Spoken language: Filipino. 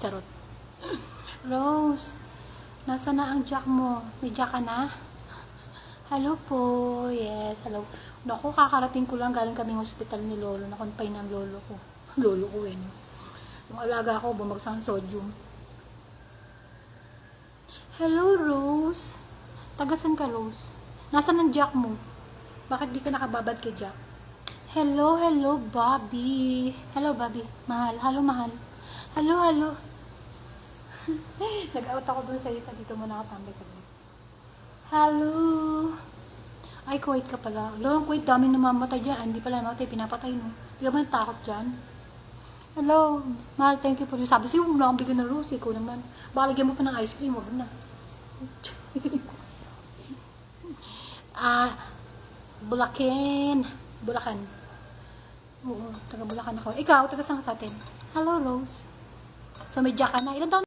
Charot. Rose, nasa na ang jack mo? May jack ka na? Hello po. Yes, hello. Naku, kakarating ko lang. Galing kaming hospital ni Lolo. Na-confine ang lolo ko. Lolo ko eh. Yung alaga ko, bumagsak ang sodium. Hello, Rose. Tagasan ka, Rose? Nasaan ang jack mo? Bakit di ka nakababad kay Jack? Hello, Bobby. Hello, Bobby. Mahal. Hello, mahal. Hello. Nag-out ako dun sa isa. Dito mo nakatambay sa group. Hello. Ay, Kuwait ka pala. Hello, Kuwait. Dami namamatay dyan. Hindi pala namatay. Pinapatay, no? Di ka ba natakot dyan? Hello. Mahal, thank you for you. Sabi siya, wala akong bigyan ng rose. Ikaw naman. Baka lagyan mo pa ng ice cream. Wag na. Bulacan. Oo, taga Bulacan ako. Ikaw, taga saan ka sa atin? Hello, Rose. So, may jack ka na. Ilan taon